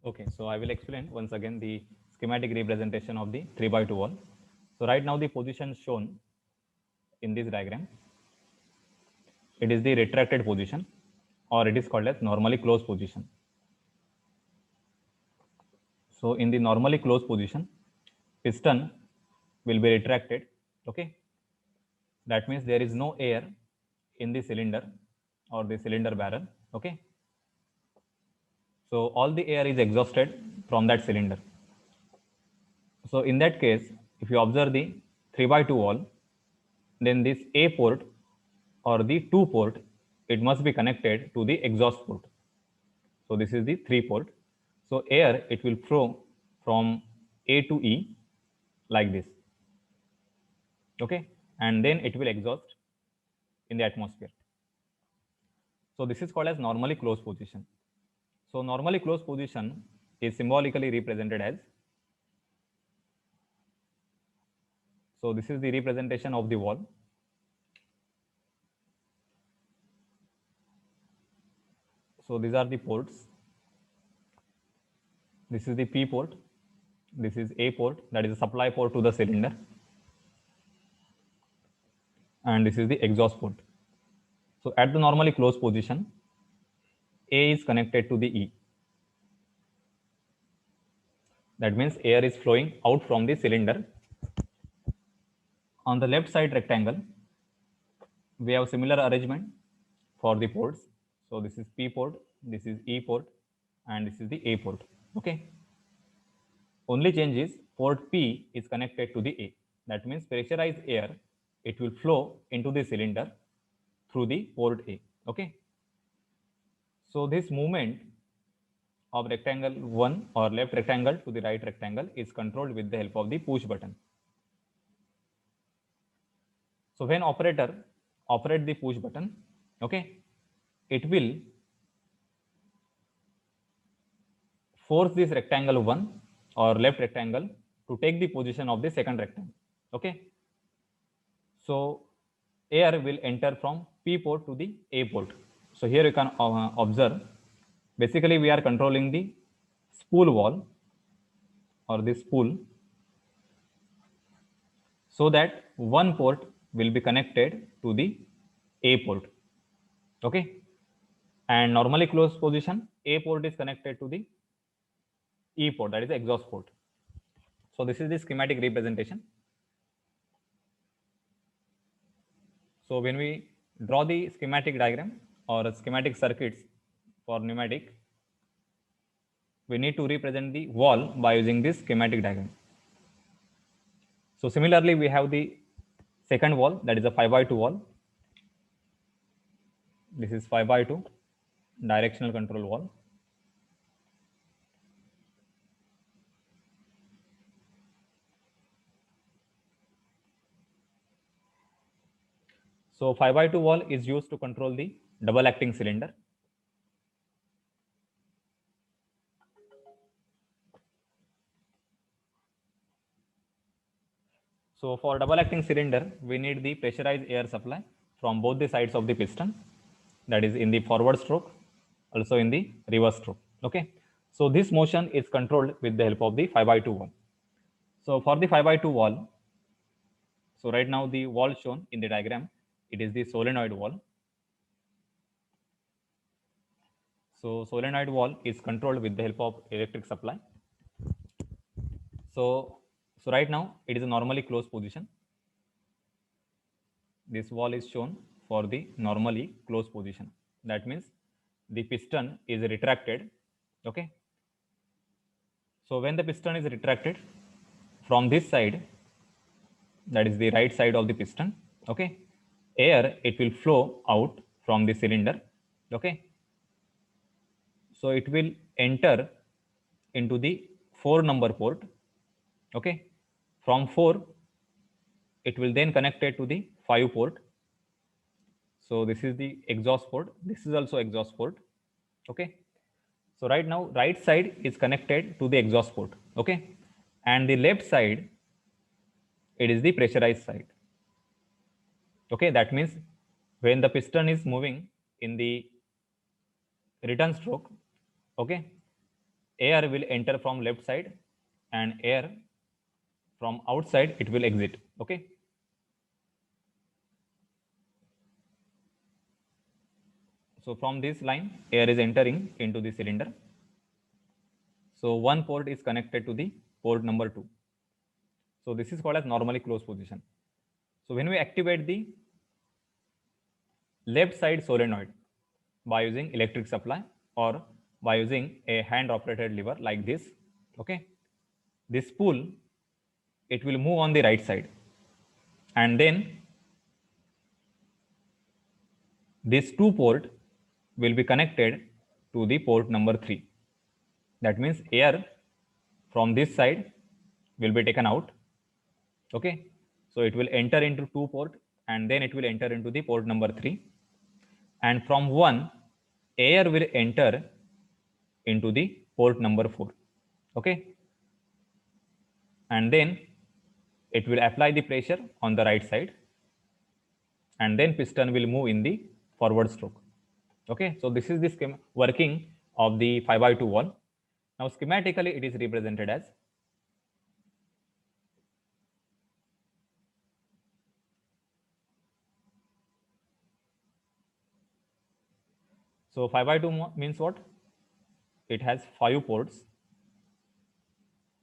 Okay, so I will explain once again the schematic representation of the 3 by 2 wall. So right now the position shown in this diagram, it is the retracted position, or it is called as normally closed position. So in the normally closed position, piston will be retracted. Okay, that means there is no air in the cylinder or the cylinder barrel. Okay, so all the air is exhausted from that cylinder. So in that case, if you observe the 3 by 2 wall, then this A port or the 2 port, it must be connected to the exhaust port. So this is the 3 port. So air, it will flow from A to E like this. Okay, and then it will exhaust in the atmosphere. So this is called as normally closed position. So normally closed position is symbolically represented as, so this is the representation of the wall. So these are the ports. This is the P port. This is A port, that is a supply port to the cylinder. And this is the exhaust port. So at the normally closed position, A is connected to the E. That means air is flowing out from the cylinder. On the left side rectangle, we have similar arrangement for the ports. So this is P port, this is E port, and this is the A port. Okay. Only change is port P is connected to the A. That means pressurized air, it will flow into the cylinder through the port A. Okay. So this movement of rectangle 1 or left rectangle to the right rectangle is controlled with the help of the push button. So when operator operate the push button, okay, it will force this rectangle 1 or left rectangle to take the position of the second rectangle. Okay. So air will enter from P port to the A port. So here you can observe, basically we are controlling the spool wall or the spool, so that one port will be connected to the A port. Okay. And normally closed position, A port is connected to the E port, that is the exhaust port. So this is the schematic representation. So when we draw the schematic diagram or schematic circuits for pneumatic, we need to represent the wall by using this schematic diagram. So similarly, we have the second wall, that is a 5 by 2 wall. This is 5 by 2 directional control wall. So 5 by 2 wall is used to control the double acting cylinder. So for double acting cylinder, we need the pressurized air supply from both the sides of the piston, that is in the forward stroke, also in the reverse stroke. Okay. So this motion is controlled with the help of the 5 by 2 wall. So for the 5 by 2 wall, so right now the wall shown in the diagram, it is the solenoid wall. So solenoid wall is controlled with the help of electric supply. So right now it is a normally closed position. This wall is shown for the normally closed position. That means the piston is retracted. Okay. So when the piston is retracted from this side, that is the right side of the piston, okay, air, it will flow out from the cylinder. Okay. So it will enter into the 4 number port. Okay. From 4, it will then connected to the 5 port. So this is the exhaust port. This is also exhaust port. Okay. So right now, right side is connected to the exhaust port. Okay. And the left side, it is the pressurized side. Okay. That means when the piston is moving in the return stroke, okay, air will enter from left side and air from outside it will exit. Okay. So from this line, air is entering into the cylinder. So one port is connected to the port number 2. So this is called as normally closed position. So when we activate the left side solenoid by using electric supply or by using a hand operated lever like this, okay, this spool, it will move on the right side, and then this 2 port will be connected to the port number 3. That means air from this side will be taken out. Okay, so it will enter into 2 port and then it will enter into the port number 3, and from 1 air will enter into the port number 4. Okay, and then it will apply the pressure on the right side, and then piston will move in the forward stroke. Okay, so this is the working of the 5x2 valve. Now schematically it is represented as, so 5x2 means what? It has 5 ports,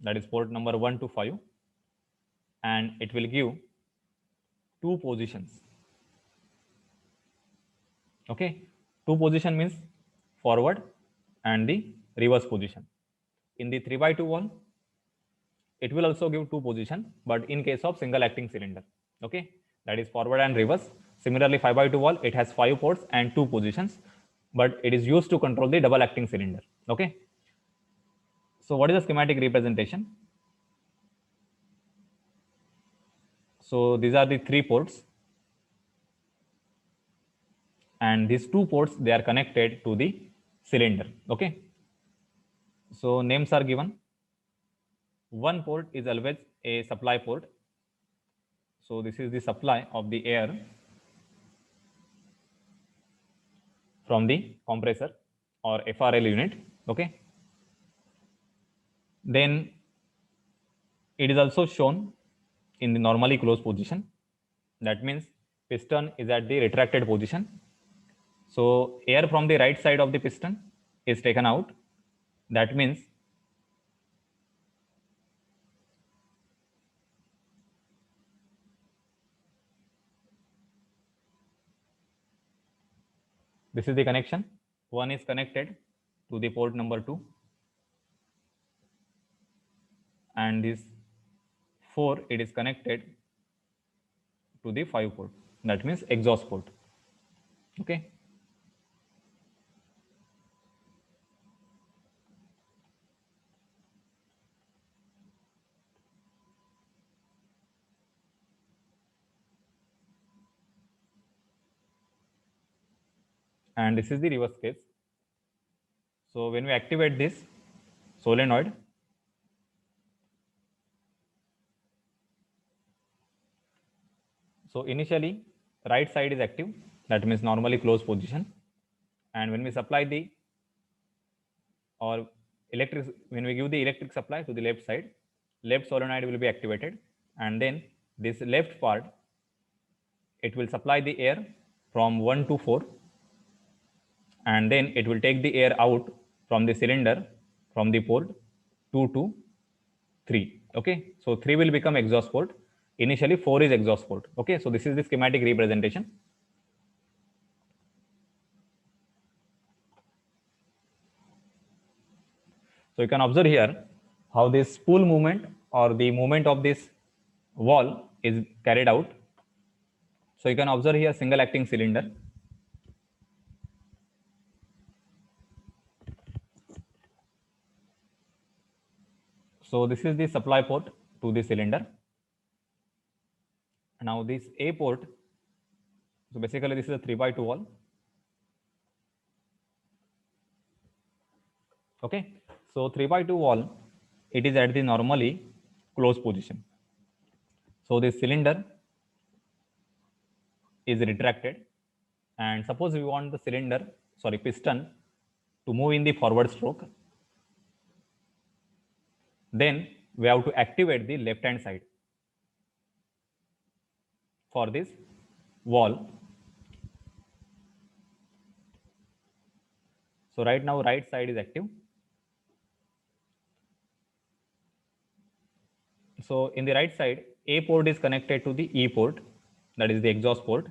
that is port number 1 to 5, and it will give 2 positions. Okay, 2 position means forward and the reverse position. In the 3x2 valve, it will also give 2 position, but in case of single acting cylinder, okay, that is forward and reverse. Similarly, 5x2 valve, it has 5 ports and 2 positions, but it is used to control the double acting cylinder. Okay, so what is the schematic representation? So these are the 3 ports, and these 2 ports, they are connected to the cylinder. Okay, so names are given. One port is always a supply port. So this is the supply of the air from the compressor or FRL unit. Okay, then it is also shown in the normally closed position. That means piston is at the retracted position. So air from the right side of the piston is taken out. That means this is the connection. One is connected to the port number 2, and this 4, it is connected to the 5 port. That means exhaust port. Okay. And this is the reverse case. So when we activate this solenoid, so initially right side is active, that means normally closed position, and when we supply the or electric, when we give the electric supply to the left side, left solenoid will be activated, and then this left part, it will supply the air from 1 to 4, and then it will take the air out from the cylinder from the port 2 to 3. Okay, so 3 will become exhaust port. Initially 4 is exhaust port. Okay, so this is the schematic representation. So you can observe here how this spool movement or the movement of this valve is carried out. So you can observe here single acting cylinder. So this is the supply port to the cylinder. Now this A port, so basically this is a 3x2 valve. Okay, so 3x2 valve, it is at the normally closed position. So this cylinder is retracted, and suppose we want the piston to move in the forward stroke. Then we have to activate the left hand side for this wall. So right now right side is active. So in the right side, A port is connected to the E port, that is the exhaust port,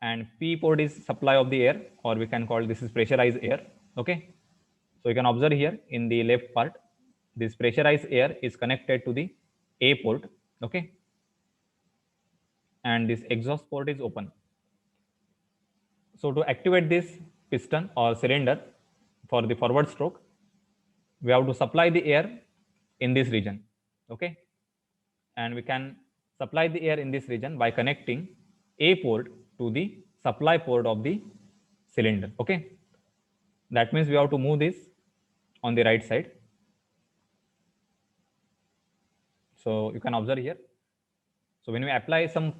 and P port is supply of the air, or we can call this is pressurized air. Okay. So you can observe here in the left part, this pressurized air is connected to the A port. Okay. And this exhaust port is open. So to activate this piston or cylinder for the forward stroke, we have to supply the air in this region. Okay. And we can supply the air in this region by connecting A port to the supply port of the cylinder. Okay. That means we have to move this on the right side. So you can observe here. So when we apply some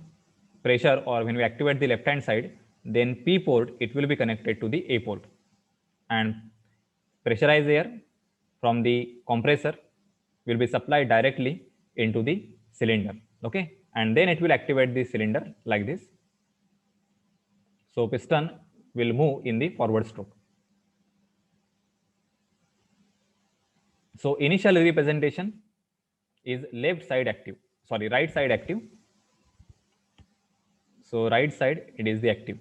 pressure or when we activate the left hand side, then P port, it will be connected to the A port, and pressurized air from the compressor will be supplied directly into the cylinder. Okay. And then it will activate the cylinder like this. So piston will move in the forward stroke. So initial representation is left side active, sorry, right side active. So right side, it is the active.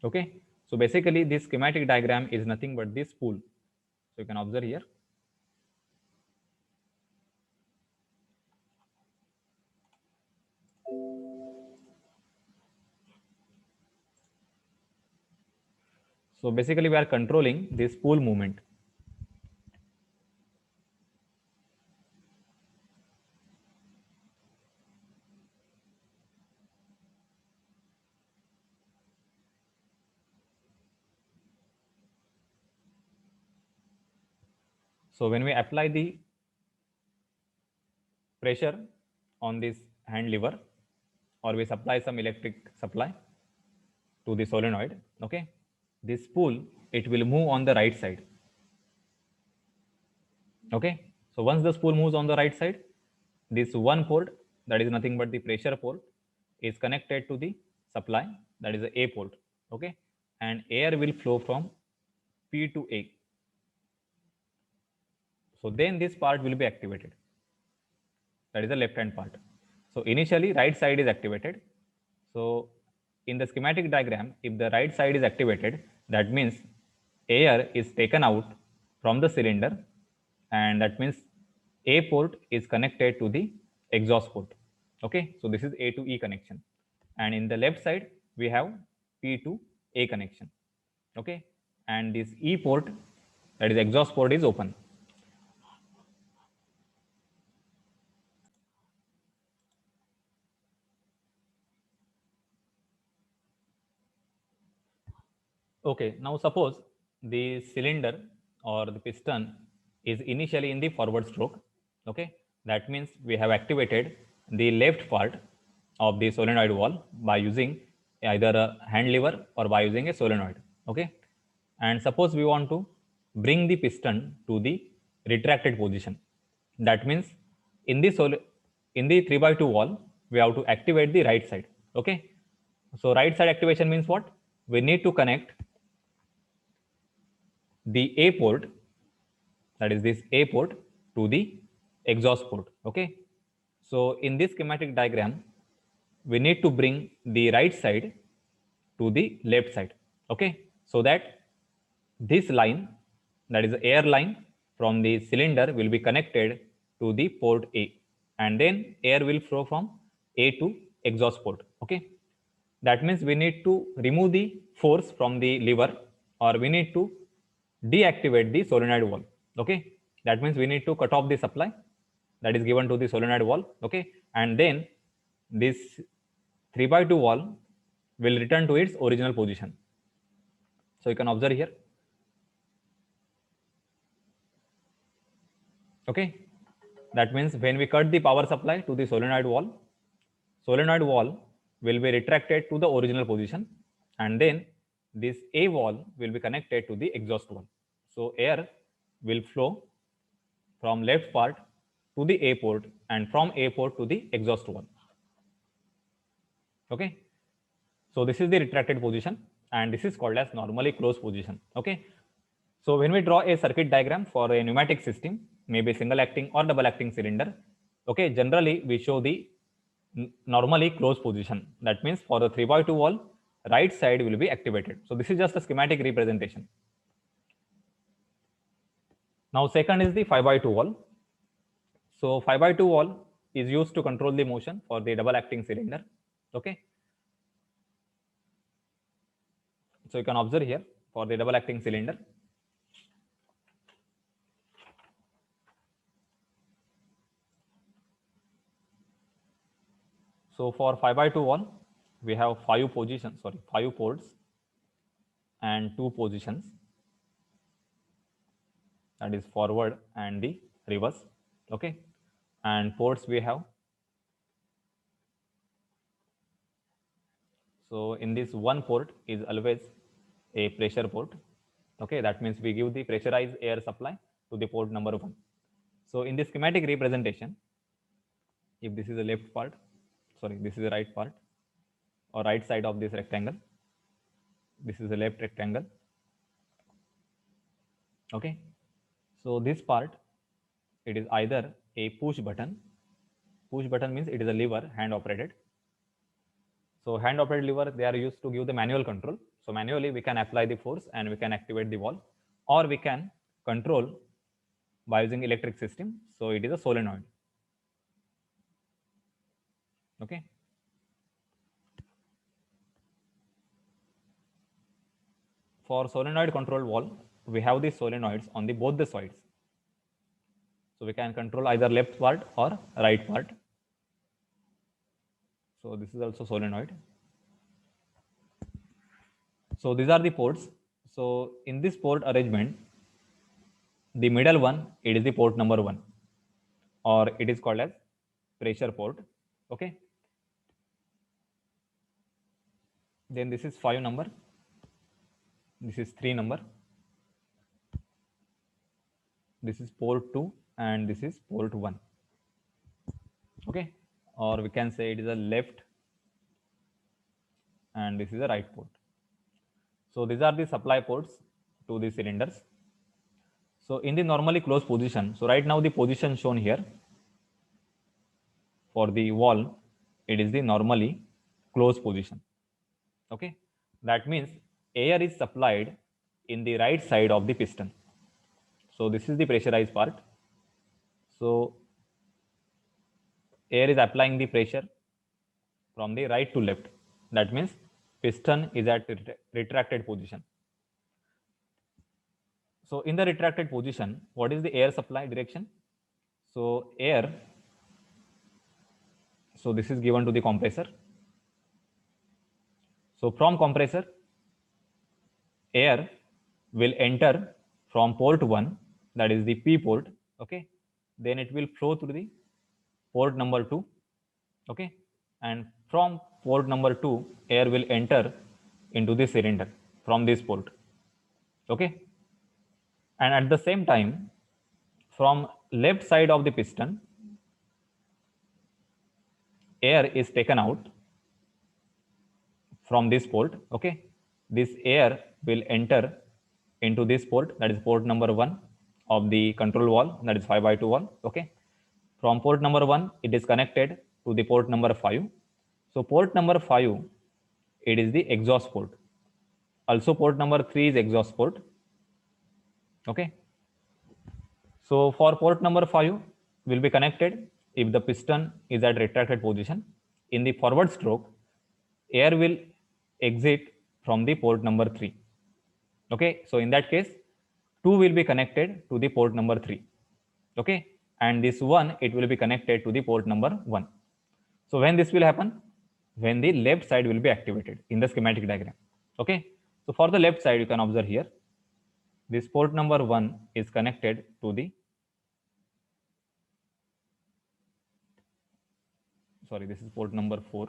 Okay. So basically this schematic diagram is nothing but this spool. So you can observe here. So basically we are controlling this spool movement. So when we apply the pressure on this hand lever, or we supply some electric supply to the solenoid, okay, this spool, it will move on the right side. Okay. So once the spool moves on the right side, this one port, that is nothing but the pressure port, is connected to the supply, that is the A port. Okay. And air will flow from P to A. So then this part will be activated. That is the left hand part. So initially right side is activated. So in the schematic diagram, if the right side is activated, that means air is taken out from the cylinder, and that means A port is connected to the exhaust port. Okay. So this is A to E connection. And in the left side, we have P to A connection. Okay. And this E port, that is exhaust port, is open. Okay, now suppose the cylinder or the piston is initially in the forward stroke. Okay, that means we have activated the left part of the solenoid valve by using either a hand lever or by using a solenoid. Okay, and suppose we want to bring the piston to the retracted position. That means in the in the 3x2 valve, we have to activate the right side. Okay, so right side activation means what? We need to connect the A port, that is this A port, to the exhaust port. Okay. So in this schematic diagram, we need to bring the right side to the left side. Okay. So that this line, that is the air line from the cylinder, will be connected to the port A, and then air will flow from A to exhaust port. Okay. That means we need to remove the force from the lever, or we need to deactivate the solenoid valve. Okay. That means we need to cut off the supply that is given to the solenoid valve. Okay. And then this 3x2 valve will return to its original position. So you can observe here. Okay. That means when we cut the power supply to the solenoid valve will be retracted to the original position, and then this A valve will be connected to the exhaust valve. So air will flow from left part to the A port and from A port to the exhaust wall. Okay. So this is the retracted position and this is called as normally closed position. Okay. So when we draw a circuit diagram for a pneumatic system, maybe single acting or double acting cylinder, okay, generally we show the normally closed position. That means for the 3x2 wall, right side will be activated. So this is just a schematic representation. Now second is the 5x2 wall. So 5x2 wall is used to control the motion for the double acting cylinder. Okay. So you can observe here for the double acting cylinder. So for 5x2 wall, we have 5 positions, 5 ports and 2 positions, that is forward and the reverse. Okay. And ports we have. So in this one port is always a pressure port. Okay. That means we give the pressurized air supply to the port number 1. So in this schematic representation, if this is the left part, this is the right part or right side of this rectangle, this is the left rectangle. Okay. So this part, it is either a push button. Push button means it is a lever, hand operated. So hand operated lever, they are used to give the manual control. So manually we can apply the force and we can activate the valve, or we can control by using electric system. So it is a solenoid. Okay. For solenoid control valve, we have the solenoids on the both the sides. So we can control either left part or right part. So this is also solenoid. So these are the ports. So in this port arrangement, the middle one, it is the port number 1, or it is called as pressure port. Okay. Then this is 5 number. This is 3 number. This is port 2 and this is port 1. Okay. Or we can say it is a left and this is a right port. So these are the supply ports to the cylinders. So in the normally closed position, so right now the position shown here for the wall, it is the normally closed position. Okay. That means air is supplied in the right side of the piston. So this is the pressurized part. So air is applying the pressure from the right to left. That means piston is at retracted position. So in the retracted position, what is the air supply direction? So air, so this is given to the compressor. So from compressor, air will enter from port 1, that is the P port. Okay. Then it will flow through the port number 2. Okay. And from port number 2, air will enter into the cylinder from this port. Okay. And at the same time, from left side of the piston, air is taken out from this port. Okay. This air will enter into this port, that is port number 1 of the control valve, that is 5x2 valve. Okay. From port number 1, it is connected to the port number 5. So port number 5, it is the exhaust port. Also port number 3 is exhaust port. Okay. So for port number 5 will be connected if the piston is at retracted position. In the forward stroke, air will exit from the port number 3. Okay. So in that case, 2 will be connected to the port number 3. Okay. And this 1, it will be connected to the port number 1. So when this will happen? When the left side will be activated in the schematic diagram. Okay. So for the left side, you can observe here, this port number 1 is connected to the, this is port number 4.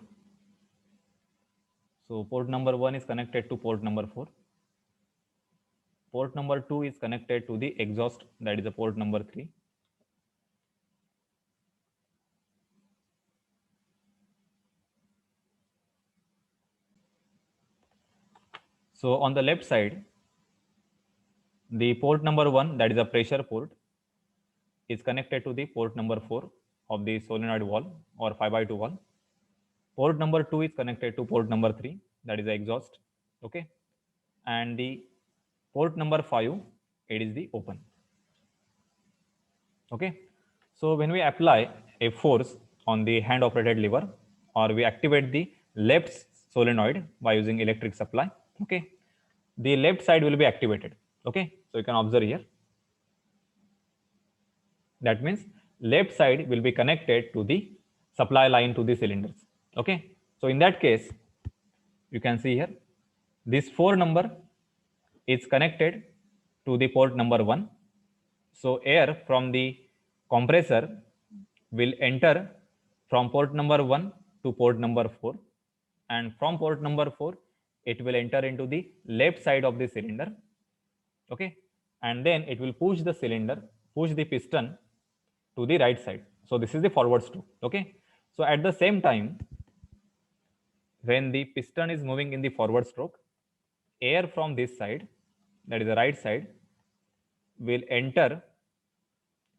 So port number 1 is connected to port number 4. Port number 2 is connected to the exhaust, that is the port number 3. So on the left side, the port number 1, that is a pressure port, is connected to the port number 4 of the solenoid valve or 5x2 valve. Port number 2 is connected to port number 3, that is the exhaust. Okay. And the port number 5, it is the open. Okay. So when we apply a force on the hand operated lever, or we activate the left solenoid by using electric supply, okay, the left side will be activated. Okay. So you can observe here. That means left side will be connected to the supply line to the cylinders. Okay. So in that case, you can see here, this 4 number is connected to the port number 1. So air from the compressor will enter from port number 1 to port number 4, and from port number 4 it will enter into the left side of the cylinder. Okay. And then it will push the cylinder, push the piston to the right side. So this is the forward stroke. Okay. So at the same time, when the piston is moving in the forward stroke, air from this side, that is the right side, will enter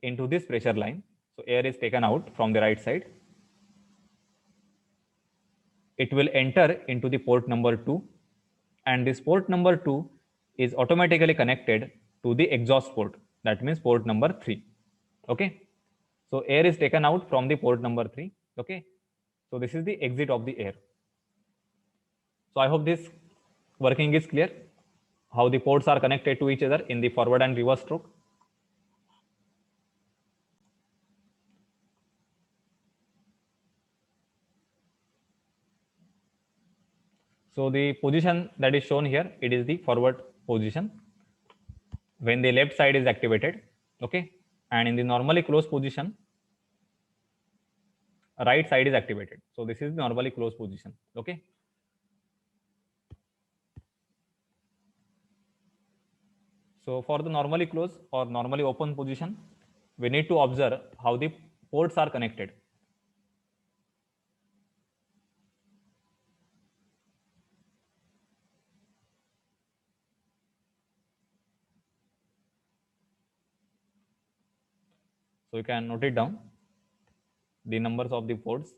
into this pressure line. So air is taken out from the right side. It will enter into the port number 2, and this port number 2 is automatically connected to the exhaust port, that means port number 3. Okay. So air is taken out from the port number 3. Okay. So this is the exit of the air. So I hope this working is clear, how the ports are connected to each other in the forward and reverse stroke. So the position that is shown here, it is the forward position when the left side is activated. Okay. And in the normally closed position, right side is activated. So this is the normally closed position. Okay. So for the normally closed or normally open position, we need to observe how the ports are connected. So you can note it down, the numbers of the ports.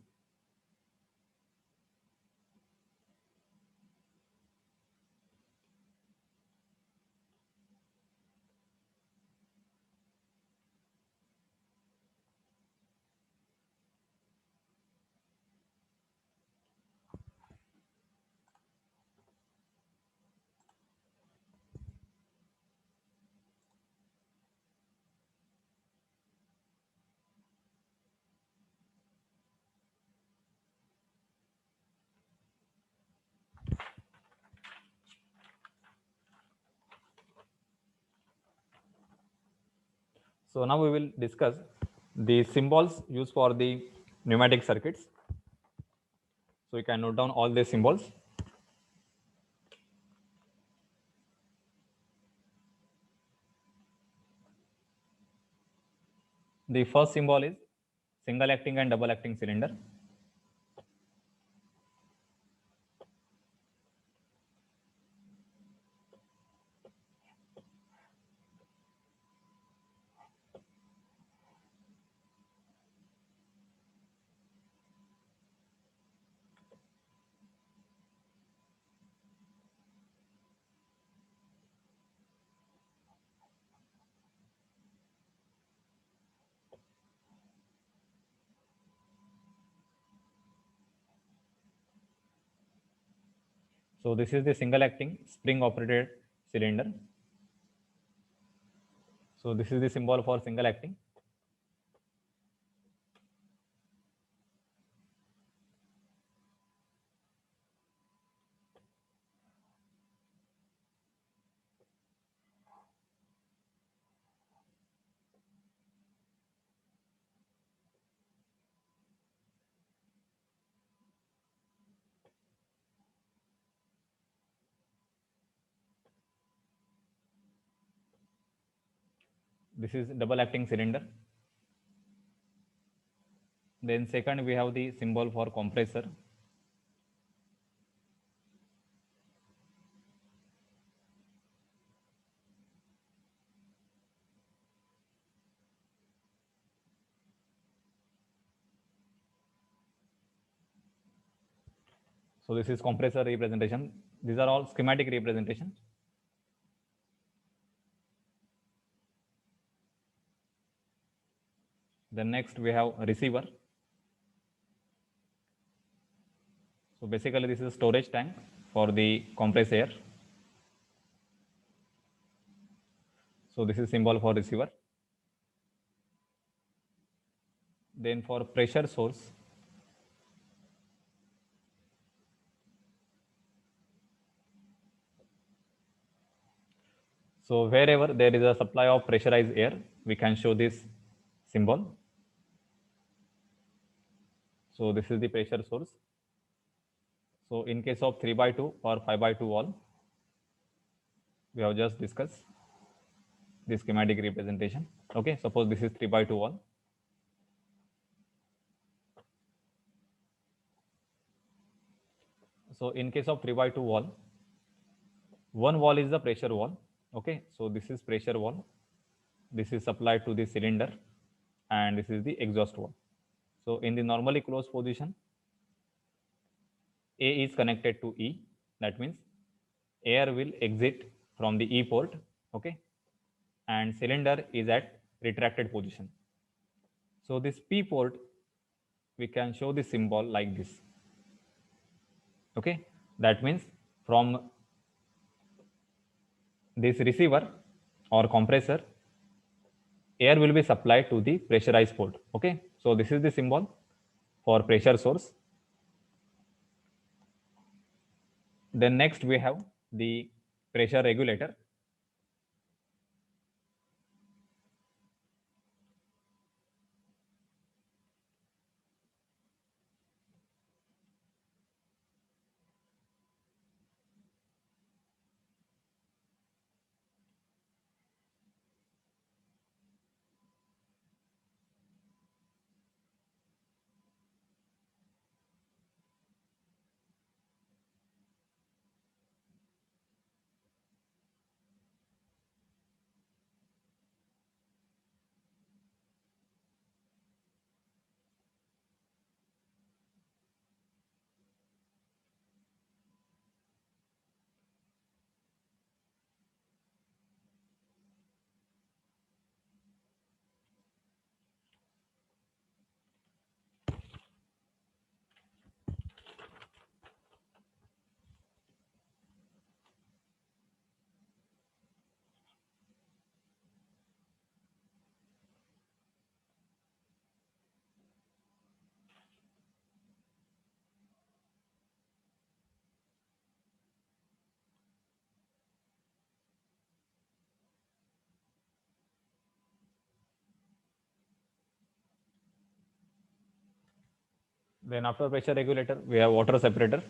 So now we will discuss the symbols used for the pneumatic circuits. So you can note down all the symbols. The first symbol is single acting and double acting cylinder. So this is the single acting spring operated cylinder. So this is the symbol for single acting. This is double acting cylinder. Then second, we have the symbol for compressor. So this is compressor representation. These are all schematic representation. Then next we have a receiver. So basically this is a storage tank for the compressed air. So this is symbol for receiver. Then for pressure source, so wherever there is a supply of pressurized air, we can show this symbol. So this is the pressure source. So in case of 3 by 2 or 5 by 2 wall, we have just discussed the schematic representation. Okay, suppose this is 3 by 2 wall. So in case of 3 by 2 wall, one wall is the pressure wall. Okay, so this is pressure wall. This is supplied to the cylinder, and this is the exhaust wall. So in the normally closed position, A is connected to E. That means air will exit from the E port. Okay, and cylinder is at retracted position. So this P port, we can show the symbol like this. Okay, that means from this receiver or compressor, air will be supplied to the pressurized port. Okay, so this is the symbol for pressure source. Then next we have the pressure regulator. Then after pressure regulator, we have water separator.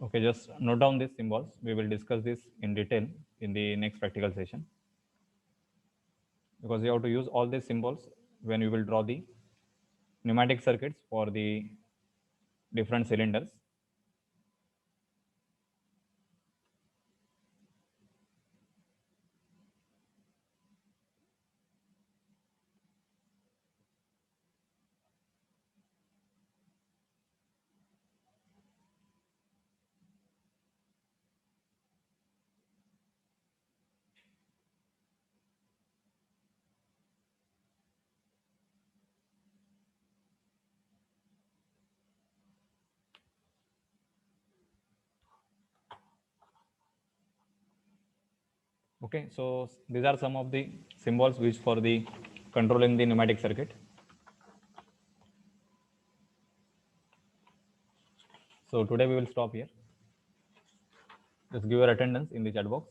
Okay, just note down these symbols. We will discuss this in detail in the next practical session, because you have to use all these symbols when we will draw the pneumatic circuits for the different cylinders. Okay, so these are some of the symbols which for the controlling the pneumatic circuit. So today we will stop here. Just give your attendance in the chat box.